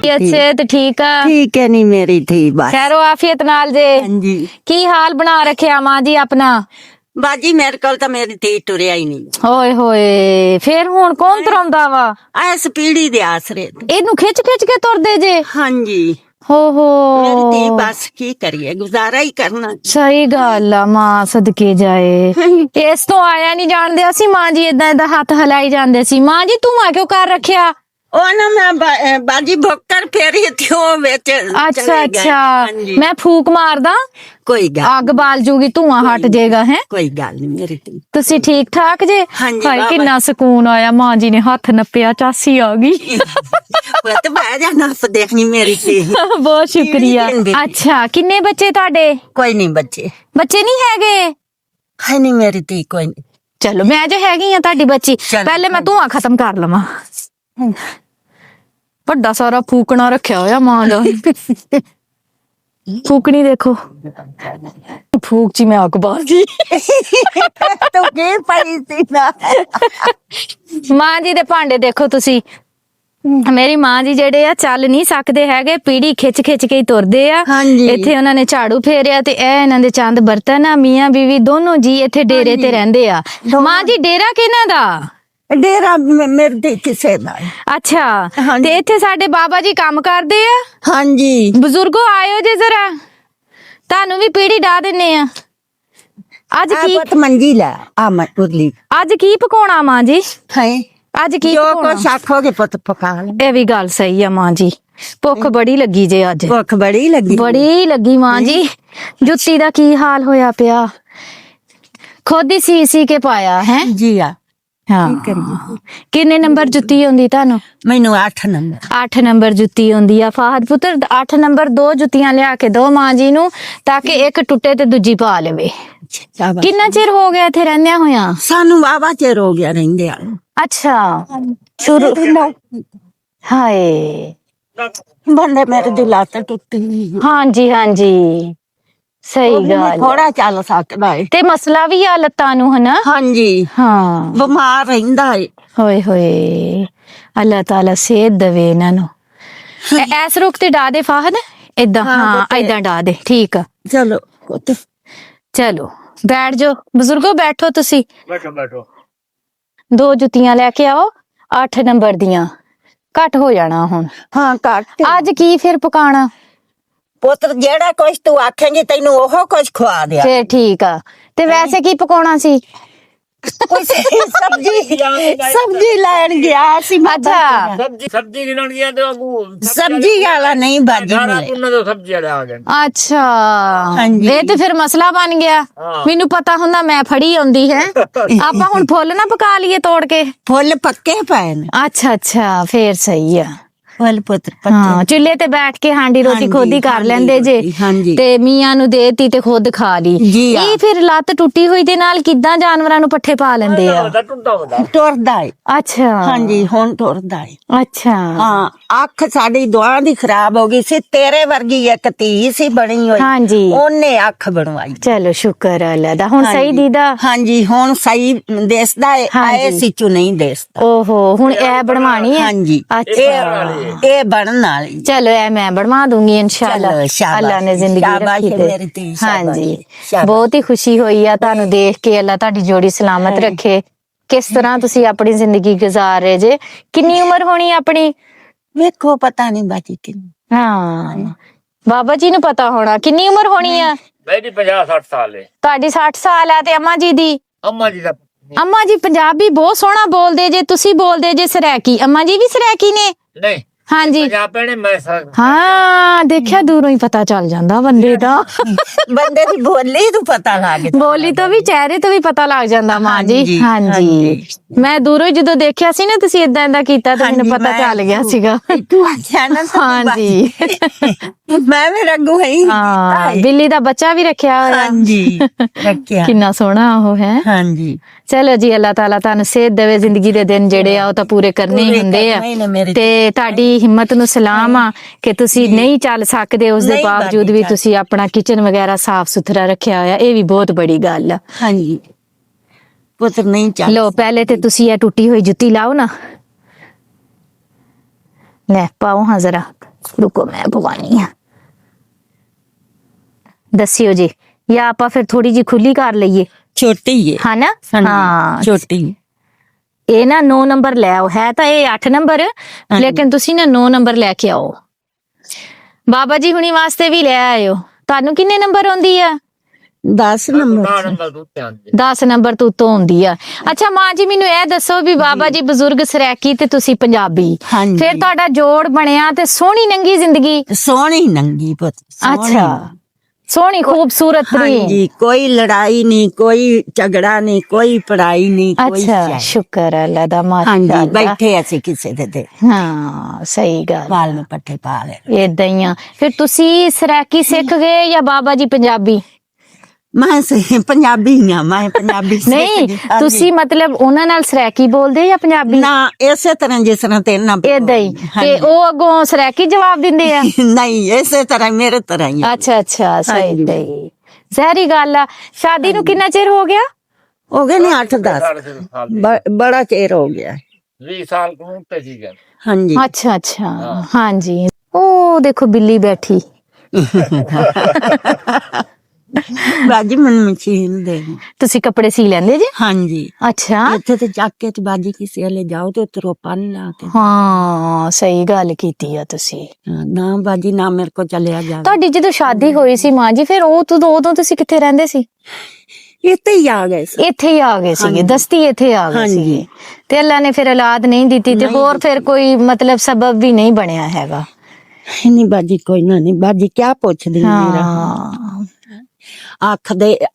ਤਬੀਅਤ ਸਿਹਤ ਠੀਕ ਆ? ਠੀਕ ਹੈ ਨਹੀਂ ਮੇਰੀ ਥੀ ਬਸ ਖੈਰੋ ਆਫੀਅਤ ਨਾਲ ਜੇ। ਹਾਂਜੀ ਕੀ ਹਾਲ ਬਣਾ ਰੱਖਿਆ ਮਾਂ ਜੀ ਆਪਣਾ? ਬਾਜੀ ਮੇਰੇ ਕੋਲ ਤਾਂ ਮੇਰੀ ਧੀ ਟੁਰਿਆ ਹੀ ਨਹੀਂ ਹੋਏ ਹੋਏ, ਫੇਰ ਹੁਣ ਕੌਣ ਤਰਾਉਂਦਾ ਵਾ ਐਸ ਪੀੜੀ ਦੇ ਆਸਰੇ ਤੇ। ਇਹਨੂੰ ਖਿੱਚ ਖਿੱਚ ਕੇ ਤੁਰਦੇ ਜੇ? ਹਾਂਜੀ ਹੋ ਮੇਰੀ ਧੀ ਹੋ, ਬਸ ਕੀ ਕਰੀਏ, ਗੁਜ਼ਾਰਾ ਹੀ ਕਰਨਾ। ਸਹੀ ਗੱਲ ਆ, ਮਾਂ ਸਦਕੇ ਜਾਏ। ਇਸ ਤੋਂ ਆਇਆ ਨਹੀਂ ਜਾਣਦੇ ਅਸੀਂ ਮਾਂ ਜੀ, ਏਦਾਂ ਏਦਾਂ ਹੱਥ ਹਲਾਈ ਜਾਂਦੇ ਸੀ। ਮਾਂ ਜੀ ਧੂੰਆਂ ਕਿਉਂ ਕਰ ਰੱਖਿਆ? ਉਹ ਨਾ ਮੈਂ ਬਾਜੀ ਭੁੱਕਰ ਫੇਰੀ ਥੀ ਉਹ ਵਿੱਚ ਅੱਛਾ ਚਲੇ ਗਏ। ਅੱਛਾ, ਹਾਂਜੀ। ਮੈਂ ਫੂਕ ਮਾਰਦਾ, ਕੋਈ ਗੱਲ ਅੱਗ ਬਾਲ ਜੂਗੀ, ਧੂੰਆਂ ਹਟ ਜਾਏਗਾ। ਹੈ ਕੋਈ ਗੱਲ ਨਹੀਂ ਮੇਰੀ ਧੀ। ਤੁਸੀਂ ਠੀਕ ਠਾਕ ਜੇ? ਹਾਂਜੀ, ਹਾਏ ਵਾਹ, ਕਿੰਨਾ ਸਕੂਨ ਆਇਆ, ਮਾਂ ਜੀ ਨੇ ਹੱਥ ਨੱਪਿਆ, ਚਾਸੀ ਆ ਗਈ। ਪੁੱਤ ਬਹਿ ਜਾ, ਨੱਸ ਦੇਖਣੀ ਮੇਰੀ ਧੀ। ਬਹੁਤ ਸ਼ੁਕਰੀਆ। ਅੱਛਾ, ਕਿੰਨੇ ਬੱਚੇ ਤੁਹਾਡੇ? ਕੋਈ ਨਹੀਂ ਬੱਚੇ ਬੱਚੇ ਨਹੀਂ ਹੈਗੇ? ਹੈ ਨਹੀਂ ਮੇਰੀ ਧੀ, ਕੋਈ ਨਹੀਂ। ਚਲੋ ਮੈਂ ਜੋ ਹੈਗੀ ਆ ਤੁਹਾਡੀ ਬੱਚੀ, ਚਲੋ, ਪਹਿਲੇ ਮੈਂ ਧੂੰਆਂ ਖਤਮ ਕਰ ਲਵਾਂ। ਵੱਡਾ ਸਾਰਾ ਫੂਕਣਾ ਰੱਖਿਆ ਹੋਇਆ ਮਾਂ ਦਾ। ਫੂਕਣੀ ਦੇਖੋ, ਫੂਕ ਚ ਮੈਂ ਅੱਗ ਬਾਲ ਗਈ। ਤੂੰ ਕੀ ਪਈ ਸੀ ਨਾ। ਮਾਂ ਜੀ ਦੇ ਭਾਂਡੇ ਦੇਖੋ ਤੁਸੀਂ। ਮੇਰੀ ਮਾਂ ਜੀ ਜਿਹੜੇ ਆ ਚੱਲ ਨਹੀਂ ਸਕਦੇ ਹੈਗੇ, ਪੀੜੀ ਖਿੱਚ ਖਿੱਚ ਕੇ ਹੀ ਤੁਰਦੇ ਆ। ਹਾਂਜੀ। ਇੱਥੇ ਉਹਨਾਂ ਨੇ ਝਾੜੂ ਫੇਰਿਆ ਤੇ ਇਹ ਇਹਨਾਂ ਦੇ ਚੰਦ ਬਰਤਨ ਆ। ਮੀਆਂ ਬੀਵੀ ਦੋਨੋਂ ਜੀ ਇੱਥੇ ਡੇਰੇ ਤੇ ਰਹਿੰਦੇ ਆ। ਮਾਂ ਜੀ ਡੇਰਾ ਕਿਹਨਾਂ ਦਾ? ਡੇਰਾ ਮੇਰੇ ਧੀ ਕਿਸੇ ਦਾ ਹੈ। ਅੱਛਾ, ਹਾਂਜੀ। ਤੇ ਇੱਥੇ ਸਾਡੇ ਬਾਬਾ ਜੀ ਕੰਮ ਕਰਦੇ ਆ। ਹਾਂਜੀ ਬਜ਼ੁਰਗੋ ਆਇਓ ਜੇ ਜਰਾ, ਤੁਹਾਨੂੰ ਵੀ ਪੀੜੀ ਡਾ ਦਿੰਨੇ ਆ। ਅੱਜ ਆ ਕੀ ਪੁੱਤ ਮੰਜੀ ਲੈ ਆ ਮੈਂ ਉਰਲੀ ਅੱਜ ਕੀ ਪਕਾਉਣਾ ਮਾਂ ਜੀ? ਹੈ ਅੱਜ ਕੀ ਜੋ ਪਕਾਉਣਾ? ਕੁਛ ਆਖੋਗੇ ਪੁੱਤ ਪਕਾ ਲੈ। ਇਹ ਵੀ ਗੱਲ ਸਹੀ ਆ ਮਾਂ ਜੀ, ਭੁੱਖ ਬੜੀ ਲੱਗੀ ਜੇ ਅੱਜ, ਭੁੱਖ ਬੜੀ ਲੱਗੀ। ਬੜੀ ਲੱਗੀ ਮਾਂ ਜੀ। ਜੁੱਤੀ ਦਾ ਕੀ ਹਾਲ ਹੋਇਆ ਪਿਆ, ਖੁਦ ਹੀ ਸੀ ਕੇ ਪਾਇਆ ਹੈ। ਜੀ ਆ ਹਾਂ, ਕਿੰਨੇ ਨੰਬਰ ਜੁੱਤੀ ਆਉਂਦੀ ਤੁਹਾਨੂੰ? ਮੈਨੂੰ 8 ਨੰਬਰ। 8 ਨੰਬਰ ਜੁੱਤੀ ਆਉਂਦੀ ਆ। ਫਾਹਦ ਪੁੱਤਰ 8 ਨੰਬਰ 2 ਜੁੱਤੀਆਂ ਲਿਆ ਕੇ ਦੋ ਮਾਂ ਜੀ ਨੂੰ, ਤਾਂ ਕਿ ਇੱਕ ਟੁੱਟੇ ਤੇ ਦੂਜੀ ਪਾ ਲਵੇ। ਕਿੰਨਾ ਚਿਰ ਹੋ ਗਿਆ ਇੱਥੇ ਰਹਿੰਦਿਆਂ ਹੋਇਆਂ? ਸਾਨੂੰ ਵਾਵਾ ਚਿਰ ਹੋ ਗਿਆ ਰਹਿੰਦੇ ਆ। ਅੱਛਾ, ਸ਼ੁਰੂ। ਹਾਏ, ਬੰਦੇ ਮੇਰੇ ਦੀ ਲੱਤ ਟੁੱਟੀ। ਹਾਂਜੀ ਹਾਂਜੀ, ਸਹੀ ਗੱਲ। ਥੋੜਾ ਚੱਲ ਸਕਦਾ ਹੈ ਤੇ ਮਸਲਾ ਵੀ ਆ ਲੱਤਾਂ ਨੂੰ, ਹਨਾ? ਹਾਂਜੀ ਹਾਂ, ਬਿਮਾਰ ਰਹਿੰਦਾ ਹੈ। ਹੋਏ ਹੋਏ, ਅੱਲਾਹ ਤਾਲਾ ਸਿਹਤ ਦੇਵੇ ਇਹਨਾਂ ਨੂੰ। ਐਸ ਰੁਕ ਤੇ ਡਾ ਦੇ ਫਾਹਦ, ਏਦਾਂ। ਹਾਂ ਏਦਾਂ ਡਾ ਦੇ, ਠੀਕ ਆ। ਚਲੋ ਪੁੱਤ ਚਲੋ ਬੈਠ ਜਾਓ ਬਜ਼ੁਰਗੋ, ਬੈਠੋ ਤੁਸੀਂ। ਬੈਠੋ ਬੈਠੋ। 2 ਜੁੱਤੀਆਂ ਲੈ ਕੇ ਆਓ 8 ਨੰਬਰ ਦੀਆਂ, ਘੱਟ ਹੋ ਜਾਣਾ ਹੁਣ। ਹਾਂ ਕੱਟ ਅੱਜ ਕੀ ਫਿਰ ਪਕਾਣਾ? ਪੁੱਤਰ ਜਿਹੜਾ ਕੁਛ ਤੂੰ ਆਖੇਂਗੀ ਤੈਨੂੰ ਉਹ ਕੁਛ ਖਵਾ ਦਿਆ। ਫੇਰ ਠੀਕ ਆ। ਤੇ ਵੈਸੇ ਕੀ ਪਕਾਉਣਾ ਸੀ? ਸਬਜ਼ੀ ਲੈਣ ਗਿਆ ਸੀ। ਅੱਛਾ, ਸਬਜ਼ੀ ਗਿਣਨ ਗਿਆ ਤੇ ਸਬਜ਼ੀ ਵਾਲਾ ਨਹੀਂ ਬਾਜੀ ਮਿਲੇ। ਉਹਨਾਂ ਤੋਂ ਸਬਜ਼ੀ ਆ ਗਏ। ਅੱਛਾ, ਹਾਂਜੀ। ਇਹ ਤੇ ਫਿਰ ਮਸਲਾ ਬਣ ਗਿਆ। ਮੈਨੂੰ ਪਤਾ ਹੁੰਦਾ ਮੈਂ ਫੜੀ ਆਉਂਦੀ ਹੈ। ਆਪਾਂ ਹੁਣ ਫੁੱਲ ਨਾ ਪਕਾ ਲਈਏ ਤੋੜ ਕੇ? ਫੁੱਲ ਪੱਕੇ ਪਏ ਨੇ। ਅੱਛਾ ਅੱਛਾ, ਫੇਰ ਸਹੀ ਆ। ਫੁੱਲ ਪੁੱਤਰ ਹਾਂ, ਚੁੱਲ੍ਹੇ ਤੇ ਬੈਠ ਕੇ ਹਾਂਡੀ ਰੋਟੀ ਖੁਦ ਹੀ ਕਰ ਲੈਂਦੇ ਜੇ। ਹਾਂਜੀ। ਤੇ ਮੀਆਂ ਨੂੰ ਦੇਤੀ ਤੇ ਖੁਦ ਖਾ ਲਈ। ਜੀ ਆ। ਇਹ ਫਿਰ ਲੱਤ ਟੁੱਟੀ ਹੋਈ ਦੇ ਨਾਲ ਕਿੱਦਾਂ ਜਾਨਵਰਾਂ ਨੂੰ ਪੱਠੇ ਪਾ ਲੈਂਦੇ ਆ? ਟੁਰਦਾ ਏ। ਅੱਛਾ ਹਾਂਜੀ ਹੁਣ ਟੁਰਦਾ ਏ। ਅੱਛਾ, ਹਾਂ, ਅੱਖ ਸਾਡੀ ਦੋਹਾਂ ਦੀ ਖਰਾਬ ਹੋ ਗਈ ਸੀ। ਤੇਰੇ ਵਰਗੀ ਇੱਕ ਧੀ ਸੀ ਬਣੀ ਹੋਈ, ਹਾਂਜੀ। ਉਹਨੇ ਅੱਖ ਬਣਵਾਈ। ਚਲੋ ਸ਼ੁਕਰ ਹੈ ਅੱਲਾ ਦਾ। ਹੁਣ ਸਹੀ ਦੀਦਾ? ਹਾਂਜੀ ਹੁਣ ਸਹੀ ਦਿਸਦਾ ਏ। ਆਏ ਸੀ ਚੂ ਨਹੀਂ ਦਿਸਦਾ। ਓਹੋ, ਹੁਣ ਇਹ ਬਣਵਾਣੀ ਹੈ? ਹਾਂਜੀ ਅੱਛਾ, ਇਹ ਬਣਨ ਵਾਲੀ। ਚਲੋ ਇਹ ਮੈਂ ਬਣਵਾ ਦੂੰਗੀ ਇਨਸ਼ਾਅੱਲਾ। ਚਲੋ, ਸ਼ਾਬਾਸ਼। ਅੱਲਾ ਨੇ ਜ਼ਿੰਦਗੀ ਸ਼ਾਬਾਸ਼ ਰੱਖੀ ਮੇਰੀ ਧੀ, ਤੇ। ਸ਼ਾਬਾਸ਼। ਹਾਂਜੀ, ਸ਼ਾਬਾਸ਼। ਬਹੁਤ ਹੀ ਖੁਸ਼ੀ ਹੋਈ ਆ ਤੁਹਾਨੂੰ ਦੇਖ ਕੇ। ਅੱਲਾ ਤੁਹਾਡੀ ਜੋੜੀ ਸਲਾਮਤ ਰੱਖੇ। ਕਿਸ ਤਰ੍ਹਾਂ ਤੁਸੀਂ ਆਪਣੀ ਜ਼ਿੰਦਗੀ ਗੁਜ਼ਾਰ ਰਹੇ ਜੇ। ਕਿੰਨੀ ਉਮਰ ਹੋਣੀ ਆਪਣੀ? ਵੇਖੋ ਪਤਾ ਨਹੀਂ ਬਾਜੀ ਕਿੰਨੀ। ਹਾਂ, ਬਾਬਾ ਜੀ ਨੂੰ ਪਤਾ ਹੋਣਾ ਕਿੰਨੀ ਉਮਰ ਹੋਣੀ ਆ। ਮੇਰੀ 50-60 ਸਾਲ ਹੈ। ਤੁਹਾਡੀ 60 ਸਾਲ ਆ। ਤੇ ਅੰਮਾ ਜੀ ਦੀ? ਅੰਮਾ ਜੀ ਦਾ ਅੰਮਾ ਜੀ ਪੰਜਾਬੀ ਬਹੁਤ ਸੋਹਣਾ ਬੋਲਦੇ ਜੇ। ਤੁਸੀਂ ਬੋਲਦੇ ਜੇ ਸਰਾਇਕੀ। ਅੰਮਾ ਜੀ ਵੀ ਸਰਾਇਕੀ ਨੇ? ਨਹੀਂ, ਹਾਂਜੀ। ਪੰਜਾਬ ਨੇ ਮੈਂ ਹਾਂ, ਦੇਖਿਆ ਦੂਰੋਂ ਹੀ ਪਤਾ ਚੱਲ ਜਾਂਦਾ ਬੰਦੇ ਦਾ। ਬੰਦੇ ਦੀ ਬੋਲੀ ਤੋਂ ਪਤਾ ਲੱਗ ਬੋਲੀ ਤੋਂ ਵੀ, ਚਿਹਰੇ ਤੋਂ ਵੀ ਪਤਾ ਲੱਗ ਜਾਂਦਾ ਮਾਂ ਜੀ। ਹਾਂਜੀ, ਮੈਂ ਦੂਰੋਂ ਹੀ ਜਦੋਂ ਦੇਖਿਆ ਸੀ ਨਾ ਤੁਸੀਂ ਏਦਾਂ ਏਦਾਂ ਕੀਤਾ ਤੇ ਮੈਨੂੰ ਪਤਾ ਚੱਲ ਗਿਆ ਸੀਗਾ। ਤੂੰ ਆਖਿਆ ਨਾ ਹਾਂਜੀ, ਮੈਂ ਵੀ ਰੰਗੂ ਹੈ। ਹਾਂ, ਬਿੱਲੀ ਦਾ ਬੱਚਾ ਵੀ ਰੱਖਿਆ ਹੋਇਆ। ਹਾਂਜੀ ਰੱਖਿਆ। ਕਿੰਨਾ ਸੋਹਣਾ ਉਹ ਹੈ। ਹਾਂਜੀ ਚਲੋ ਜੀ, ਅੱਲਾਹ ਤਾਲਾ ਤੁਹਾਨੂੰ ਸਿਹਤ ਦੇਵੇ। ਜ਼ਿੰਦਗੀ ਦੇ ਦਿਨ ਜਿਹੜੇ ਆ ਉਹ ਤਾਂ ਪੂਰੇ ਕਰਨੇ ਹੀ ਹੁੰਦੇ ਆ। ਤੇ ਤੁਹਾਡੀ ਹਿੰਮਤ ਨੂੰ ਸਲਾਮ ਆ ਕਿ ਤੁਸੀਂ ਨਹੀਂ ਚੱਲ ਸਕਦੇ, ਉਸ ਦੇ ਬਾਵਜੂਦ ਵੀ ਤੁਸੀਂ ਆਪਣਾ ਕਿਚਨ ਵਗੈਰਾ ਸਾਫ ਸੁਥਰਾ ਰੱਖਿਆ ਹੋਇਆ। ਇਹ ਵੀ ਬਹੁਤ ਬੜੀ ਗੱਲ ਆ। ਹਾਂਜੀ ਪੁੱਤਰ ਨਹੀਂ ਚੱਲ। ਲੋ ਪਹਿਲੇ ਤੇ ਤੁਸੀਂ ਇਹ ਟੁੱਟੀ ਹੋਈ ਜੁੱਤੀ ਲਾਓ ਨਾ। ਲੈ ਪਾਓ ਹਾਂ ਜ਼ਰਾ। रुको मैं पवानी हाँ दसियो जी या आप फिर थोड़ी जी खुली कर लईए ਛੋਟੀ ਹੈ हाँ ना हाँ ਛੋਟੀ ਇਹ ਨਾ 9 ਨੰਬਰ ਲੈ ਆਓ ਹੈ ਤਾਂ ਇਹ 8 ਨੰਬਰ ਲੇਕਿਨ ਤੁਸੀਂ ਨਾ 9 ਨੰਬਰ ਲੈ ਕੇ ਆਓ ਬਾਬਾ ਜੀ ਹੁਣੀ ਵਾਸਤੇ ਵੀ ਲੈ ਆਇਓ ਤੁਹਾਨੂੰ ਕਿੰਨੇ ਨੰਬਰ ਆਉਂਦੀ ਆ 10 ਨੰਬਰ ਨਾ ਨੰਬਰ ਦੁੱਤੇ ਆਂਦੇ 10 ਨੰਬਰ ਤੋਂ ਉੱਤੋਂ ਆਉਂਦੀ ਆ ਅੱਛਾ ਮਾਂ ਜੀ ਮੈਨੂੰ ਇਹ ਦੱਸੋ ਵੀ ਬਾਬਾ ਜੀ ਬਜ਼ੁਰਗ ਸਰੈਕੀ ਤੇ ਤੁਸੀਂ ਪੰਜਾਬੀ ਹਾਂਜੀ। ਫਿਰ ਤੁਹਾਡਾ ਜੋੜ ਬਣਿਆ ਤੇ ਸੋਹਣੀ ਨੰਗੀ ਜ਼ਿੰਦਗੀ ਸੋਹਣੀ ਨੰਗੀ ਪੁੱਤ ਅੱਛਾ ਸੋਹਣੀ ਖੂਬਸੂਰਤ ਰਹੀ ਹਾਂਜੀ ਕੋਈ ਲੜਾਈ ਨਹੀਂ ਕੋਈ ਝਗੜਾ ਨਹੀਂ ਕੋਈ ਪੜਾਈ ਨਹੀਂ ਕੋਈ ਅੱਛਾ ਸ਼ੁਕਰ ਹੈ ਅੱਲਾ ਦਾ ਹਾਂਜੀ ਮਾਸ਼ਾਅੱਲਾ ਬੈਠੇ ਅਸੀਂ ਕਿਸੇ ਦੇ ਹਾਂ ਸਹੀ ਗੱਲ ਵਾਲ ਨੂੰ ਪੱਠੇ ਪਾ ਲੈ ਏਦਾਂ ਹੀ ਆ ਫਿਰ ਤੁਸੀਂ ਸਰੈਕੀ ਸਿੱਖ ਗਏ ਜਾਂ ਬਾਬਾ ਜੀ ਪੰਜਾਬੀ ਮੈਂ ਪੰਜਾਬੀ ਆ ਮੈਂ ਪੰਜਾਬੀ ਸਿੱਖ ਨਹੀਂ ਗਈ। ਹਾਂਜੀ। ਤੁਸੀਂ ਮਤਲਬ ਉਹਨਾਂ ਨਾਲ ਸਰੈਕੀ ਬੋਲਦੇ ਜਾਂ ਪੰਜਾਬੀ ਨਾ ਇਸੇ ਤਰ੍ਹਾਂ ਜਿਸ ਤਰ੍ਹਾਂ ਤੇਰੇ ਨਾਲ ਏਦਾਂ ਹੀ ਤੇ ਉਹ ਅੱਗੋਂ ਸਰੈਕੀ ਜਵਾਬ ਦਿੰਦੇ ਆ ਨਹੀਂ ਇਸੇ ਤਰ੍ਹਾਂ ਮੇਰੇ ਤਰ੍ਹਾਂ ਹੀ ਅੱਛਾ ਅੱਛਾ ਸਹੀ ਸਹੀ ਜ਼ਹਿਰੀ ਗੱਲ ਆ ਸ਼ਾਦੀ ਨੂੰ ਕਿੰਨਾ ਚਿਰ ਹੋ ਗਿਆ ਹੋ ਗਏ ਨੇ 8-10 ਸਾਲ ਬੜਾ ਚਿਰ ਹੋ ਗਿਆ 20 ਸਾਲ ਕੋਲ ਤੇ ਸੀ ਗਏ ਹਾਂਜੀ ਅੱਛਾ ਅੱਛਾ ਹਾਂਜੀ ਉਹ ਦੇਖੋ ਬਿੱਲੀ ਬੈਠੀ ਬਾਜੀ ਮੈਨੂੰ ਮਸ਼ੀਨ ਦੇ ਤੁਸੀਂ ਕੱਪੜੇ ਸੀ ਲੈਂਦੇ ਜੀ ਹਾਂਜੀ ਅੱਛਾ ਇੱਥੇ ਤੇ ਚੱਕ ਕੇ ਤੇ ਬਾਜੀ ਕਿਸੇ ਵਾਲੇ ਜਾਓ ਤੇ ਉੱਤੇ ਰੋਪਾ ਨੀ ਲਾ ਕੇ ਹਾਂ ਸਹੀ ਗੱਲ ਕੀਤੀ ਆ ਤੁਸੀਂ ਨਾ ਬਾਜੀ ਨਾ ਮੇਰੇ ਕੋ ਚੱਲਿਆ ਜਾ ਤੁਹਾਡੀ ਜਦੋਂ ਸ਼ਾਦੀ ਹੋਈ ਸੀ ਮਾਂ ਜੀ ਫਿਰ ਉਦੋਂ ਤੁਸੀਂ ਕਿੱਥੇ ਰਹਿੰਦੇ ਸੀ ਇੱਥੇ ਹੀ ਆ ਗਏ ਸੀ ਇੱਥੇ ਹੀ ਆ ਗਏ ਸੀਗੇ ਦਸਤੀ ਇੱਥੇ ਆ ਗਏ ਹਾਂਜੀ। ਸੀਗੇ ਤੇ ਅੱਲਾ ਨੇ ਫਿਰ ਔਲਾਦ ਨਹੀਂ ਦਿੱਤੀ ਤੇ ਹੋਰ ਫਿਰ ਕੋਈ ਮਤਲਬ ਸਬਬ ਵੀ ਨਹੀਂ ਬਣਿਆ ਹੈਗਾ ਨਹੀਂ ਬਾਜੀ ਕੋਈ ਨਾ ਨਹੀਂ ਬਾਜੀ ਕਿਆ ਪੁੱਛਦੀ ਮੇਰਾ ਹਾਂ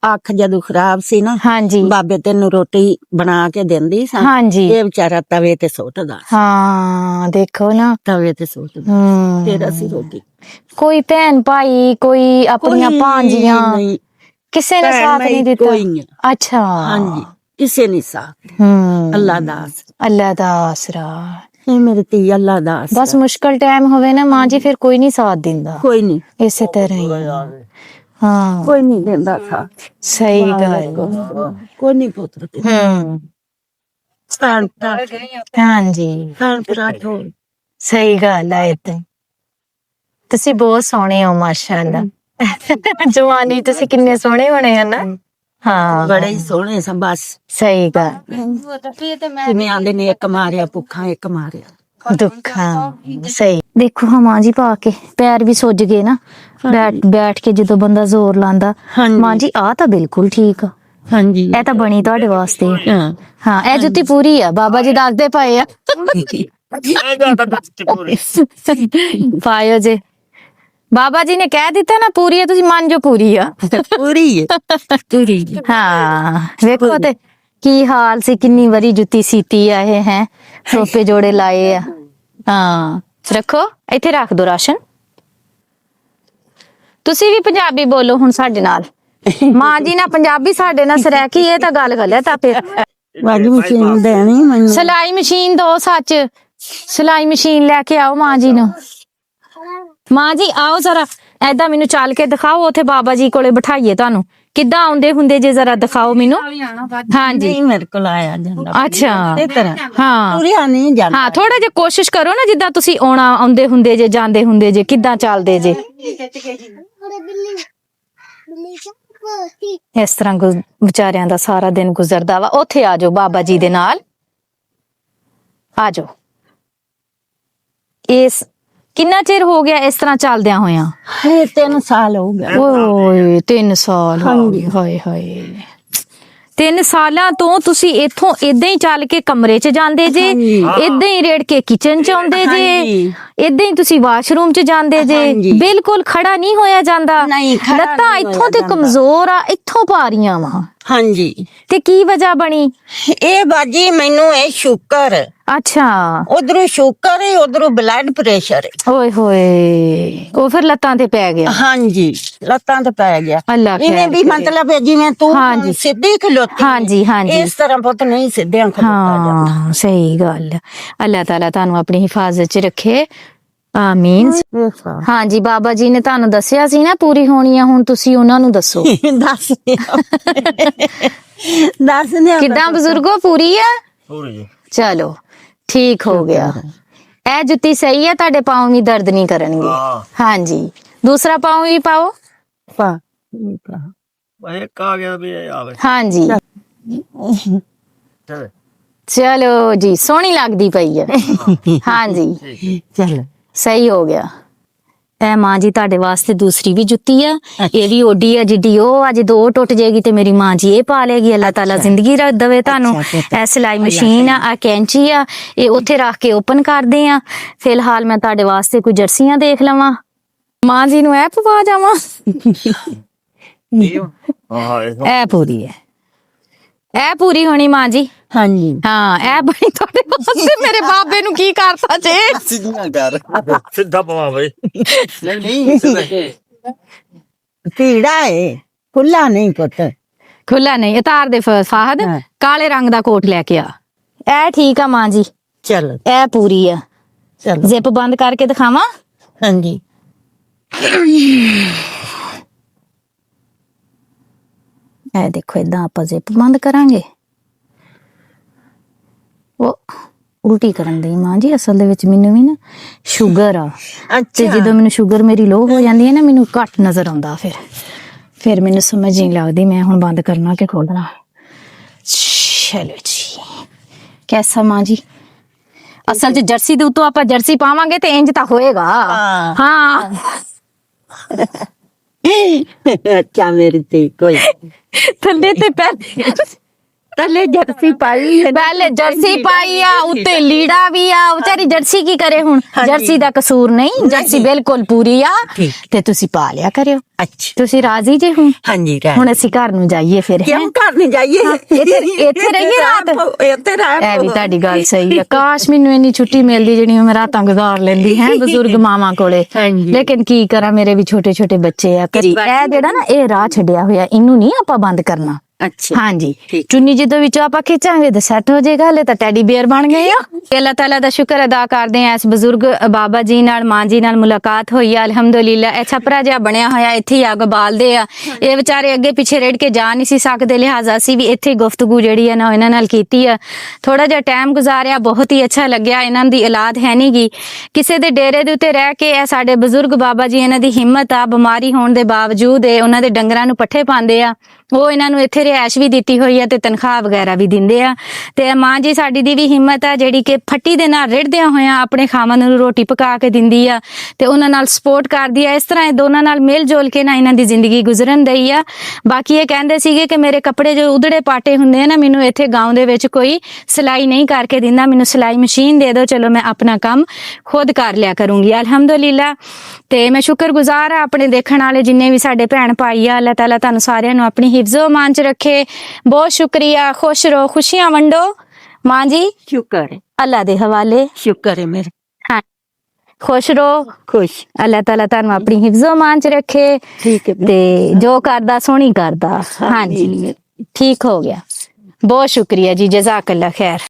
ਅੱਖ ਜਦੋਂ ਖਰਾਬ ਸੀ ਨਾ ਹਾਂਜੀ ਬਾਬੇ ਤੈਨੂੰ ਰੋਟੀ ਬਣਾ ਕੇ ਦਿੰਦੀ ਸਾਂ ਹਾਂਜੀ ਇਹ ਵਿਚਾਰਾ ਤਵੇ ਤੇ ਸੁੱਟਦਾ ਹਾਂ ਦੇਖੋ ਨਾ ਤਵੇ ਤੇ ਸੁੱਟਦਾ ਫਿਰ ਅਸੀਂ ਰੋਟੀ ਕੋਈ ਭੈਣ ਭਾਈ ਕੋਈ ਆਪਣੀਆਂ ਭਾਂਜੀਆਂ ਨਹੀਂ ਕਿਸੇ ਨੇ ਭੈਣ ਸਾਥ ਭਾਈ ਨਹੀਂ ਦਿੱਤਾ ਕੋਈ ਨਹੀਂ। ਅੱਛਾ ਹਾਂਜੀ ਕਿਸੇ ਨਹੀਂ ਸਾਥ ਹੂੰ ਅੱਲਾ ਦਾ ਆਸਰਾ। ਅੱਲਾ ਦਾ ਆਸਰਾ ਇਹ ਮੇਰੇ ਧੀ ਅੱਲਾ ਦਾ ਆਸਰਾ। ਬਸ ਮੁਸ਼ਕਲ ਟਾਈਮ ਹੋਵੇ ਨਾ ਮਾਂ ਜੀ ਫਿਰ ਕੋਈ ਨਹੀਂ ਸਾਥ ਦਿੰਦਾ ਕੋਈ ਨਹੀਂ ਇਸੇ ਤਰ੍ਹਾਂ ਹੀ ਹਾਂ ਕੋਈ ਨਹੀਂ ਦਿੰਦਾ ਸਾਥ ਸਹੀ ਗੱਲ ਕੋਈ ਨਹੀਂ ਪੁੱਤਰ ਹੂੰ ਭੈਣ ਭਰਾ ਹਾਂਜੀ ਭੈਣ ਭਰਾ ਤੋਂ ਸਹੀ ਗੱਲ ਹੈ ਤੇ ਤੁਸੀਂ ਬਹੁਤ ਸੋਹਣੇ ਹੋ ਮਾਸ਼ਾਅੱਲਾ ਜਵਾਨੀ ਤੁਸੀਂ ਕਿੰਨੇ ਸੋਹਣੇ ਹੋਣੇ ਆ ਨਾ ਹਾਂ ਬੜੇ ਹੀ ਸੋਹਣੇ ਸਨ ਬਸ ਸਹੀ ਗੱਲ ਕਿਵੇਂ ਆਂਦੇ ਨੇ ਇੱਕ ਮਾਰਿਆ ਭੁੱਖਾ ਇੱਕ ਮਾਰਿਆ ਦੁੱਖਾਂ ਸਹੀ ਦੇਖੋ ਹਾਂ ਮਾਂ ਜੀ ਪਾ ਕੇ ਪੈਰ ਵੀ ਸੁੱਜ ਗਏ ਨਾ ਬੈਠ ਕੇ ਜਦੋਂ ਬੰਦਾ ਜ਼ੋਰ ਲਾਂਦਾ ਹਾਂਜੀ। ਮਾਂ ਜੀ ਆ ਤਾਂ ਬਿਲਕੁਲ ਠੀਕ ਆ ਹਾਂਜੀ ਇਹ ਤਾਂ ਬਣੀ ਤੁਹਾਡੇ ਵਾਸਤੇ ਹਾਂ ਹਾਂ ਇਹ ਜੁੱਤੀ ਪੂਰੀ ਆ ਬਾਬਾ ਜੀ ਦੱਸਦੇ ਪਏ ਆ ਇਹਦਾ ਤਾਂ ਦੱਸ ਪੂਰੀ ਪਾਇਓ ਜੇ ਬਾਬਾ ਜੀ ਨੇ ਕਹਿ ਦਿੱਤਾ ਨਾ ਪੂਰੀ ਆ ਤੁਸੀਂ ਮੰਨ ਜੋ ਪੂਰੀ ਆ ਪੂਰੀ ਹੈ ਪੂਰੀ ਹੈ। ਹਾਂ ਵੇਖੋ ਤੇ ਕੀ ਹਾਲ ਸੀ ਕਿੰਨੀ ਵਾਰੀ ਜੁੱਤੀ ਸੀਤੀ ਆ ਇਹ ਹੈ ਸੋਪੇ ਜੋੜੇ ਲਾਏ ਆ ਹਾਂ ਰੱਖੋ ਇੱਥੇ ਰੱਖ ਦੋ ਰਾਸ਼ਨ ਤੁਸੀਂ ਵੀ ਪੰਜਾਬੀ ਬੋਲੋ ਹੁਣ ਸਾਡੇ ਨਾਲ ਮਾਂ ਜੀ ਨਾਲ ਪੰਜਾਬੀ ਸਾਡੇ ਨਾਲ ਸਰੈਕੀ ਇਹ ਤਾਂ ਗੱਲ ਗਲਤ ਆ ਫਿਰ ਬਾਜੀ ਮਸ਼ੀਨ ਦੇਣੀ ਮੈਨੂੰ ਸਿਲਾਈ ਮਸ਼ੀਨ ਦੋ ਸੱਚ ਸਿਲਾਈ ਮਸ਼ੀਨ ਲੈ ਕੇ ਆਓ ਮਾਂ ਜੀ ਨੂੰ ਮਾਂ ਜੀ ਆਓ ਜ਼ਰਾ ਐਦਾਂ ਮੈਨੂੰ ਚੱਲ ਕੇ ਦਿਖਾਓ ਉੱਥੇ ਬਾਬਾ ਜੀ ਕੋਲੇ ਬਿਠਾਈਏ ਤੁਹਾਨੂੰ ਕਿੱਦਾਂ ਆਉਂਦੇ ਹੁੰਦੇ ਜੇ ਜ਼ਰਾ ਦਿਖਾਓ ਮੈਨੂੰ ਹਾਂਜੀ ਨਹੀਂ ਮੇਰੇ ਕੋਲ ਆਇਆ ਜਾਂਦਾ ਅੱਛਾ ਇਹ ਤਰ੍ਹਾਂ ਹਾਂ ਤੁਰਿਆ ਨਹੀਂ ਜਾਂਦਾ ਹਾਂ ਥੋੜਾ ਜਿਹਾ ਕੋਸ਼ਿਸ਼ ਕਰੋ ਨਾ ਜਿੱਦਾਂ ਤੁਸੀਂ ਆਉਂਦੇ ਹੁੰਦੇ ਜੇ ਜਾਂਦੇ ਹੁੰਦੇ ਜੇ ਕਿੱਦਾਂ ਚੱਲਦੇ ਜੇ ਇਸ ਤਰ੍ਹਾਂ ਵਿਚਾਰਿਆਂ ਦਾ ਸਾਰਾ ਦਿਨ ਗੁਜ਼ਰਦਾ ਵਾ ਉੱਥੇ ਆ ਜਾਓ ਬਾਬਾ ਜੀ ਦੇ ਨਾਲ ਆ ਜਾਓ ਇਸ ਕਿੰਨਾ ਚਿਰ ਹੋ ਗਿਆ ਇਸ ਤਰ੍ਹਾਂ ਚੱਲਦਿਆਂ ਹੋਇਆਂ ਇਹ 3 ਸਾਲ ਹੋ ਗਏ ਓਏ 3 ਸਾਲ ਹਾਏ ਹਾਏ ਹਾਏ 3 ਸਾਲਾਂ ਤੋਂ ਤੁਸੀਂ ਇੱਥੋਂ ਇਦਾਂ ਹੀ ਚੱਲ ਕੇ ਕਮਰੇ 'ਚ ਜਾਂਦੇ ਜੇ ਇਦਾਂ ਹੀ ਰੇੜ ਕੇ ਕਿਚਨ 'ਚ ਆਉਂਦੇ ਜੇ ਇਦਾਂ ਹੀ ਤੁਸੀਂ ਵਾਸ਼ਰੂਮ 'ਚ ਜਾਂਦੇ ਜੇ ਬਿਲਕੁਲ ਖੜਾ ਨਹੀਂ ਹੋਇਆ ਜਾਂਦਾ ਨਹੀਂ, ਖੜਾ ਲੱਤਾਂ ਨਹੀਂ ਇੱਥੋਂ ਤੇ ਹੋਇਆ ਕਮਜ਼ੋਰ ਆ ਇੱਥੋਂ ਭਾਰੀਆਂ ਵਾ ਹਾਂਜੀ ਤੇ ਕੀ ਵਜ੍ਹਾ ਬਣੀ ਇਹ ਬਾਜੀ ਮੈਨੂੰ ਇਹ ਸ਼ੂਗਰ ਅੱਛਾ ਉਧਰੋਂ ਸ਼ੂਗਰ ਹੈ ਉਧਰੋਂ ਬਲੱਡ ਪ੍ਰੈਸ਼ਰ ਹੈ ਓਏ ਹੋਏ ਉਹ ਫਿਰ ਲੱਤਾਂ ਤੇ ਪੈ ਗਿਆ ਹਾਂਜੀ ਲੱਤਾਂ ਤੇ ਪੈ ਗਿਆ ਅੱਲਾ ਇਹਨੇ ਖੈਰ ਵੀ ਕਰੇ। ਮਤਲਬ ਹੈ ਜਿਵੇਂ ਤੂੰ ਹਾਂਜੀ। ਸਿੱਧੀ ਖਲੋਤੀ ਹਾਂਜੀ ਹਾਂਜੀ ਇਸ ਤਰ੍ਹਾਂ ਪੁੱਤ ਨਹੀਂ ਸਿੱਧਿਆਂ ਖਲੋਤਾ ਜਾਂਦਾ ਹਾਂ ਸਹੀ ਗੱਲ ਅੱਲਾਹ ਤਾਲਾ ਤੁਹਾਨੂੰ ਆਪਣੀ ਹਿਫਾਜ਼ਤ 'ਚ ਰੱਖੇ ਆਮੀਨ ਹਾਂਜੀ ਬਾਬਾ ਜੀ ਨੇ ਤੁਹਾਨੂੰ ਦੱਸਿਆ ਸੀ ਨਾ ਪੂਰੀ ਹੋਣੀ ਆ ਹੁਣ ਤੁਸੀਂ ਉਹਨਾਂ ਨੂੰ ਦੱਸੋ ਦੱਸ ਦੱਸ ਨੇ ਕਿੱਦਾਂ ਬਜ਼ੁਰਗੋ ਪੂਰੀ ਆ ਪੂਰੀ ਚਲੋ ਠੀਕ ਹੋ ਗਿਆ ਇਹ ਜੁੱਤੀ ਸਹੀ ਹੈ, ਤੁਹਾਡੇ ਪਾँव ਵੀ ਦਰਦ ਨਹੀਂ ਕਰਨਗੇ। हाँ ਹਾਂਜੀ, ਦੂਸਰਾ ਪਾँव ਵੀ ਪਾਓ। ਪਾ वही कहा गया भी ये आवे ਹਾਂਜੀ, चल ਚਲੋ ਜੀ, ਸੋਹਣੀ ਲੱਗਦੀ ਪਈ ਹੈ। ਹਾਂਜੀ, ਚੱਲ ਸਹੀ ਹੋ ਗਿਆ। ਇਹ ਮਾਂ ਜੀ ਤੁਹਾਡੇ ਵਾਸਤੇ ਦੂਸਰੀ ਵੀ ਜੁੱਤੀ ਆ, ਇਹ ਵੀ ਓਡੀ ਆ ਜਿੱਡੀ ਉਹ ਅੱਜ 2 ਟੁੱਟ ਜਾਏਗੀ ਤੇ ਮੇਰੀ ਮਾਂ ਜੀ ਇਹ ਪਾ ਲੇਗੀ। ਅੱਲਾਹ ਤਾਲਾ ਜ਼ਿੰਦਗੀ ਦੇਵੇ ਤੁਹਾਨੂੰ। ਇਹ ਸਿਲਾਈ ਮਸ਼ੀਨ ਆ ਕੈਂਚੀ ਆ, ਇਹ ਉੱਥੇ ਰੱਖ ਕੇ ਓਪਨ ਕਰਦੇ ਆ। ਫਿਲਹਾਲ ਮੈਂ ਤੁਹਾਡੇ ਵਾਸਤੇ ਕੋਈ ਜਰਸੀਆਂ ਦੇਖ ਲਵਾਂ, ਮਾਂ ਜੀ ਨੂੰ ਇਹ ਪਵਾ ਜਾਵਾਂ। हाँ ਇਹ ਪੂਰੀ ਹੈ, ਇਹ ਪੂਰੀ ਹੋਣੀ ਮਾਂ ਜੀ। ਹਾਂਜੀ ਹਾਂ, ਇਹ ਬਣੀ ਤੁਹਾਡੇ ਵਾਸਤੇ। ਮੇਰੇ ਬਾਬੇ ਨੂੰ ਕੀ ਕਰਤਾ ਜੇ? सीधा पवा भाई नहीं नहीं सीधा ਪੀੜਾ ਏ, ਖੁੱਲਾ ਨਹੀਂ ਪੁੱਤ। ਖੁੱਲਾ ਨਹੀਂ, ਉਤਾਰ ਦੇ ਫਾਹਦ। ਹਾਂ। ਕਾਲੇ ਰੰਗ ਦਾ ਕੋਟ ਲੈ ਕੇ ਆ। ਇਹ ਠੀਕ ਆ ਮਾਂ ਜੀ, ਚੱਲ ਇਹ ਪੂਰੀ ਆ। ਚਲੋ ਜ਼ਿਪ ਬੰਦ ਕਰਕੇ ਦਿਖਾਵਾਂ? ਹਾਂਜੀ ਇਹ ਦੇਖੋ, ਇਦਾਂ ਆਪਾਂ ਜ਼ਿਪ ਬੰਦ ਕਰਾਂਗੇ। ਉਹ ਉਲਟੀ ਕਰਨ ਦੀ ਮਾਂ ਜੀ, ਅਸਲ ਦੇ ਵਿੱਚ ਮੈਨੂੰ ਵੀ ਨਾ ਸ਼ੂਗਰ ਆ, ਤੇ ਅੱਛਾ ਜਦੋਂ ਮੈਨੂੰ ਸ਼ੂਗਰ ਮੇਰੀ ਲੋ ਹੋ ਜਾਂਦੀ ਹੈ ਨਾ, ਮੈਨੂੰ ਘੱਟ ਨਜ਼ਰ ਆਉਂਦਾ। ਫਿਰ ਮੈਨੂੰ ਸਮਝ ਨਹੀਂ ਲੱਗਦੀ ਮੈਂ ਹੁਣ ਬੰਦ ਕਰਨਾ ਕਿ ਖੋਲਣਾ। ਚਲੋ ਜੀ, ਕੈਸਾ ਮਾਂ ਜੀ? ਅਸਲ 'ਚ ਜਰਸੀ ਦੇ ਉੱਤੋਂ ਆਪਾਂ ਜਰਸੀ ਪਾਵਾਂਗੇ ਤੇ ਇੰਜ ਤਾਂ ਹੋਏਗਾ। ਹਾਂ ਅੱਛਾ ਮੇਰੀ ਤੇ ਕੋਈ ਥੱਲੇ ਤੇ ਪੈਰ, ਤਲੇ ਜਰਸੀ ਪਾਈ ਹੈ। ਪਹਿਲੇ ਜਰਸੀ ਪਾਈ ਆ, ਉੱਤੇ ਲੀੜਾ ਵੀ ਆ। ਵਿਚਾਰੀ ਜਰਸੀ ਕੀ ਕਰੇ ਹੁਣ? ਜਰਸੀ ਦਾ ਕਸੂਰ ਨਹੀਂ, ਜਰਸੀ ਬਿਲਕੁਲ ਪੂਰੀ ਆ। ਠੀਕ। ਤੇ ਤੁਸੀਂ ਪਾ ਲਿਆ ਕਰਿਓ। ਅੱਛਾ ਤੁਸੀਂ ਰਾਜ਼ੀ ਜੇ ਹੁਣ? ਹਾਂਜੀ ਹੁਣ ਅਸੀਂ ਘਰ ਨੂੰ ਜਾਈਏ ਫਿਰ। ਹੈਂ? ਕਿਉਂ ਘਰ ਨਹੀਂ ਜਾਈਏ? ਇੱਥੇ ਰਹੀਏ ਰਾਤ? ਇੱਥੇ ਰਹਿ ਇਹ ਵੀ ਤੁਹਾਡੀ ਗੱਲ ਸਹੀ ਆ। ਕਾਸ਼ ਮੈਨੂੰ ਇੰਨੀ ਛੁੱਟੀ ਮਿਲਦੀ ਜਿਹੜੀ ਮੈਂ ਰਾਤਾਂ ਗੁਜ਼ਾਰ ਲੈਂਦੀ ਹੈ ਬਜ਼ੁਰਗ ਮਾਵਾਂ ਕੋਲੇ। ਹਾਂਜੀ। ਲੇਕਿਨ ਕੀ ਕਰਾਂ, ਮੇਰੇ ਵੀ ਛੋਟੇ ਛੋਟੇ ਬੱਚੇ ਆ। ਇਹ ਜਿਹੜਾ ਨਾ ਇਹ ਰਾਹ ਛੱਡਿਆ ਹੋਇਆ, ਇਹਨੂੰ ਨਹੀਂ ਆਪਾਂ ਬੰਦ ਕਰਨਾ। ਅੱਛਾ ਹਾਂਜੀ, ਠੀਕ। ਚੁੰਨੀ ਜਦੋਂ ਵਿੱਚੋਂ ਆਪਾਂ ਖਿੱਚਾਂਗੇ ਤਾਂ ਸੈੱਟ ਹੋ ਜਾਏਗਾ। ਹਲੇ ਤਾਂ ਟੈਡੀ ਬੀਅਰ ਬਣ ਗਏ ਆ। ਅੱਲਾਹ ਤਾਲਾ ਦਾ ਸ਼ੁਕਰ ਅਦਾ ਕਰਦੇ ਆ, ਇਸ ਬਜ਼ੁਰਗ ਬਾਬਾ ਜੀ ਨਾਲ, ਮਾਂ ਜੀ ਨਾਲ ਮੁਲਾਕਾਤ ਹੋਈ ਆ। ਅਲਹਮਦੁਲਿਲਾ। ਇਹ ਛਪਰਾ ਜਿਹਾ ਬਣਿਆ ਹੋਇਆ, ਇੱਥੇ ਹੀ ਅੱਗ ਬਾਲਦੇ ਆ। ਇਹ ਵਿਚਾਰੇ ਅੱਗੇ ਪਿੱਛੇ ਰੇੜ ਕੇ ਜਾ ਨਹੀਂ ਸੀ ਸਕਦੇ, ਲਿਹਾਜ਼ਾ ਅਸੀਂ ਵੀ ਇੱਥੇ ਗੁਫ਼ਤਗੂ ਜਿਹੜੀ ਹੈ ਨਾ ਇਹਨਾਂ ਨਾਲ ਕੀਤੀ ਆ। ਥੋੜਾ ਜਿਹਾ ਟਾਈਮ ਗੁਜ਼ਾਰਿਆ, ਬਹੁਤ ਹੀ ਅੱਛਾ ਲੱਗਿਆ। ਇਹਨਾਂ ਦੀ ਔਲਾਦ ਹੈ ਨੀ ਗੀ ਕਿਸੇ ਦੇ ਡੇਰੇ ਦੇ ਉੱਤੇ ਰਹਿ ਕੇ। ਇਹ ਸਾਡੇ ਬਜ਼ੁਰਗ ਬਾਬਾ ਜੀ, ਇਹਨਾਂ ਦੀ ਹਿੰਮਤ ਆ, ਬਿਮਾਰੀ ਹੋਣ ਦੇ ਬਾਵਜੂਦ ਇਹ ਉਹਨਾਂ ਦੇ ਡੰਗਰਾਂ ਨੂੰ ਪੱਠੇ ਪਾਉਂਦੇ ਆ। ਉਹ ਇਹਨਾਂ ਨੂੰ ਇੱਥੇ ਰਿਹਾਇਸ਼ ਵੀ ਦਿੱਤੀ ਹੋਈ ਆ ਤੇ ਤਨਖਾਹ ਵਗੈਰਾ ਵੀ ਦਿੰਦੇ ਆ। ਤੇ ਮਾਂ ਜੀ ਸਾਡੀ ਦੀ ਵੀ ਹਿੰਮਤ ਆ, ਜਿਹੜੀ ਕਿ ਫੱਟੀ ਦੇ ਨਾਲ ਰਿੜਦਿਆਂ ਹੋਇਆਂ ਆਪਣੇ ਖਾਵੰਦ ਨੂੰ ਰੋਟੀ ਪਕਾ ਕੇ ਦਿੰਦੀ ਆ ਤੇ ਉਹਨਾਂ ਨਾਲ ਸਪੋਰਟ ਕਰਦੀ ਆ। ਇਸ ਤਰ੍ਹਾਂ ਇਹ ਦੋਨਾਂ ਨਾਲ ਮਿਲ ਜੁਲ ਕੇ ਨਾ ਇਹਨਾਂ ਦੀ ਜ਼ਿੰਦਗੀ ਗੁਜ਼ਰਨ ਦਈ ਆ। ਬਾਕੀ ਇਹ ਕਹਿੰਦੇ ਸੀਗੇ ਕਿ ਮੇਰੇ ਕੱਪੜੇ ਜੋ ਉਧੜੇ ਪਾਟੇ ਹੁੰਦੇ ਆ ਨਾ, ਮੈਨੂੰ ਇੱਥੇ ਗਾਉਂ ਦੇ ਵਿੱਚ ਕੋਈ ਸਿਲਾਈ ਨਹੀਂ ਕਰਕੇ ਦਿੰਦਾ, ਮੈਨੂੰ ਸਿਲਾਈ ਮਸ਼ੀਨ ਦੇ ਦਿਓ, ਚਲੋ ਮੈਂ ਆਪਣਾ ਕੰਮ ਖੁਦ ਕਰ ਲਿਆ ਕਰੂੰਗੀ। ਅਲਹਮਦੁਲਿਲਾ। ਤੇ ਮੈਂ ਸ਼ੁਕਰਗੁਜ਼ਾਰ ਆ ਆਪਣੇ ਦੇਖਣ ਵਾਲੇ ਜਿੰਨੇ ਵੀ ਸਾਡੇ ਭੈਣ ਭਾਈ ਆ। ਅੱਲਾਹ ਤਾਲਾ ਤੁਹਾਨੂੰ ਸਾਰਿਆਂ ਨੂੰ ਆਪਣੀ ਹਿਫਜ਼ੋ ਮਾਨ ਚ ਰੱਖੇ। ਬਹੁਤ ਸ਼ੁਕਰੀਆ। ਖੁਸ਼ ਰਹੋ, ਖੁਸ਼ੀਆਂ ਵੰਡੋ। ਮਾਂ ਜੀ ਸ਼ੁਕਰ ਹੈ, ਅੱਲਾਹ ਦੇ ਹਵਾਲੇ। ਸ਼ੁਕਰ ਹੈ ਮੇਰੇ। ਹਾਂ, ਖੁਸ਼ ਰਹੋ। ਖੁਸ਼। ਅੱਲਾਹ ਤਾਲਾ ਤੁਹਾਨੂੰ ਆਪਣੀ ਹਿਫਜ਼ੋ ਮਾਨ ਚ ਰੱਖੇ ਠੀਕ ਹੈ ਤੇ ਜੋ ਕਰਦਾ ਸੋਹਣੀ ਕਰਦਾ। ਹਾਂਜੀ, ਠੀਕ ਹੋ ਗਿਆ। ਬਹੁਤ ਸ਼ੁਕਰੀਆ ਜੀ, ਜਜ਼ਾਕ ਅੱਲਾ ਖੈਰ।